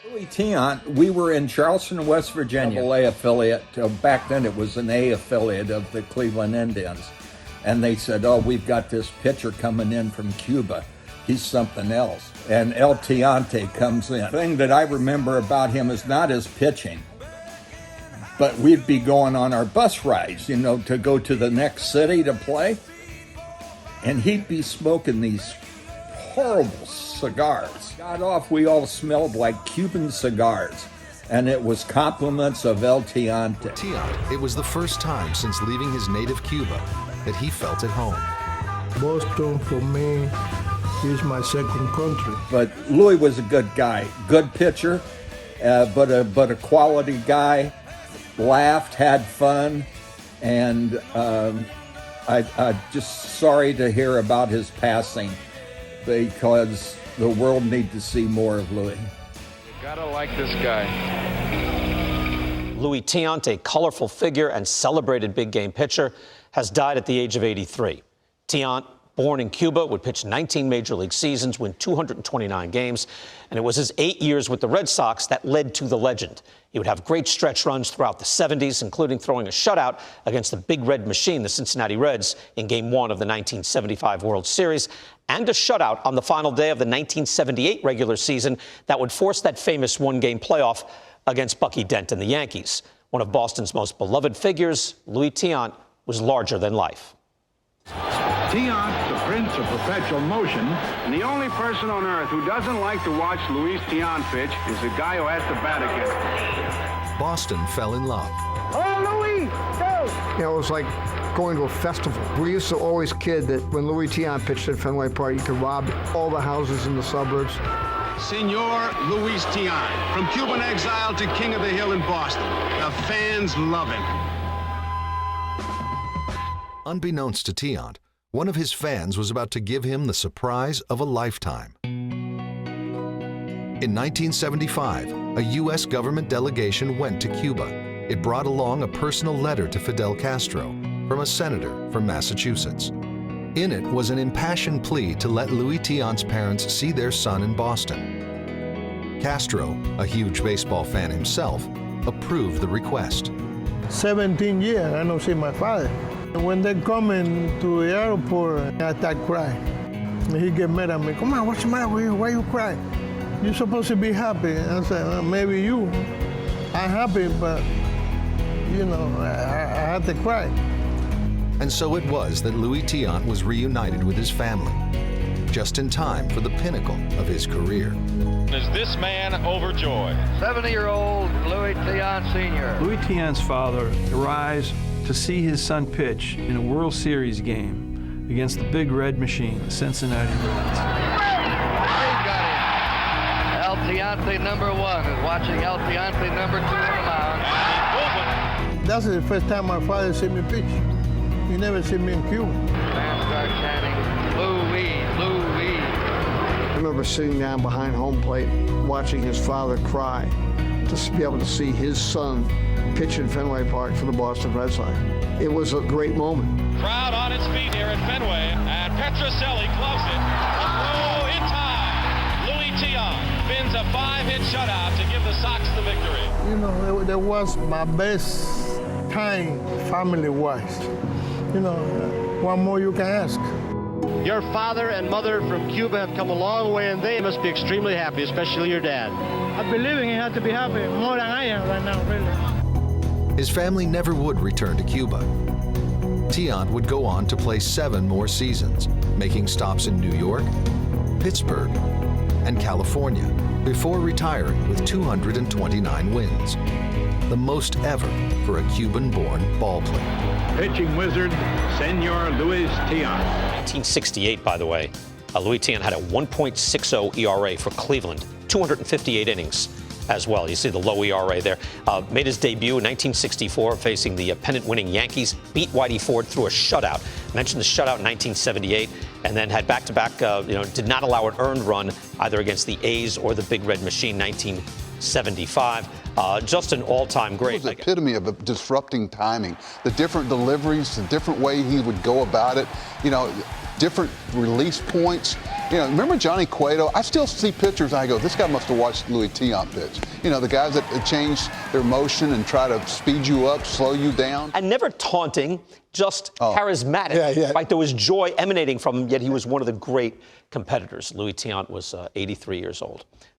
Louis Tiant, we were in Charleston, West Virginia, A affiliate. Back then it was an A affiliate of the Cleveland Indians. And they said, oh, we've got this pitcher coming in from Cuba. He's something else. And El Tiante comes in. The thing that I remember about him is not his pitching, but we'd be going on our bus rides, to go to the next city to play. And he'd be smoking these horrible cigars. Got off, we all smelled like Cuban cigars. And it was compliments of El Tiante. Tiant, it was the first time since leaving his native Cuba that he felt at home. Boston, for me, is my second country. But Louis was a good guy, good pitcher, but a quality guy. Laughed, had fun, and I'm just sorry to hear about his passing, because the world needs to see more of Louis. You gotta like this guy. Louis Tiant, a colorful figure and celebrated big game pitcher, has died at the age of 83. Tiant, born in Cuba, would pitch 19 major league seasons, win 229 games, and it was his 8 years with the Red Sox that led to the legend. He would have great stretch runs throughout the 70s, including throwing a shutout against the Big Red Machine, the Cincinnati Reds, in Game 1 of the 1975 World Series, and a shutout on the final day of the 1978 regular season that would force that famous one-game playoff against Bucky Dent and the Yankees. One of Boston's most beloved figures, Louis Tiant, was larger than life. Tiant, the prince of perpetual motion, and the only person on earth who doesn't like to watch Luis Tiant pitch is the guy who has to bat against him. Boston fell in love. Oh, Louis, go! It was like going to a festival. We used to always kid that when Louis Tiant pitched at Fenway Park, you could rob all the houses in the suburbs. Senor Luis Tiant, from Cuban exile to King of the Hill in Boston. The fans love him. Unbeknownst to Tiant, one of his fans was about to give him the surprise of a lifetime. In 1975, a U.S. government delegation went to Cuba. It brought along a personal letter to Fidel Castro from a senator from Massachusetts. In it was an impassioned plea to let Louis Tiant's parents see their son in Boston. Castro, a huge baseball fan himself, approved the request. 17 years, I don't see my father. When they come into the airport, I start crying. And he get mad at me. Come on, what's the matter with you? Why you crying? You're supposed to be happy. I said, well, maybe you. I'm happy, but, I had to cry. And so it was that Louis Tiant was reunited with his family, just in time for the pinnacle of his career. Is this man overjoyed? 70-year-old Louis Tiant Sr. Louis Tiant's father arrives to see his son pitch in a World Series game against the Big Red Machine, the Cincinnati Reds. El Tiante number 1 is watching El Tiante number 2 on the mound. That's the first time my father see me pitch. He never seen me in Cuba. Fans start chanting, Louis, Louis. I remember sitting down behind home plate, watching his father cry, to be able to see his son pitch in Fenway Park for the Boston Red Sox. It was a great moment. Crowd on its feet here at Fenway, and Petrocelli gloves it. Oh, in time. Louis Tiant spins a 5-hit shutout to give the Sox the victory. That was my best time family-wise. What more you can ask? Your father and mother from Cuba have come a long way, and they must be extremely happy, especially your dad. I believe he had to be happy, more than I am right now, really. His family never would return to Cuba. Tiant would go on to play 7 more seasons, making stops in New York, Pittsburgh, and California, before retiring with 229 wins, the most ever for a Cuban-born ball player. Pitching wizard, Senor Luis Tiant. 1968, by the way, Louis Tiant had a 1.60 ERA for Cleveland, 258 innings as well. You see the low ERA there. Made his debut in 1964 facing the pennant-winning Yankees, beat Whitey Ford through a shutout. Mentioned the shutout in 1978, and then had back-to-back, did not allow an earned run either against the A's or the Big Red Machine, 75. Just an all-time great. It was the epitome of disrupting timing. The different deliveries, the different way he would go about it, different release points. Remember Johnny Cueto? I still see pictures, I go, this guy must have watched Louis Tiant pitch. The guys that change their motion and try to speed you up, slow you down. And never taunting, just charismatic. Yeah. Right? There was joy emanating from him, yet he was one of the great competitors. Louis Tiant was 83 years old.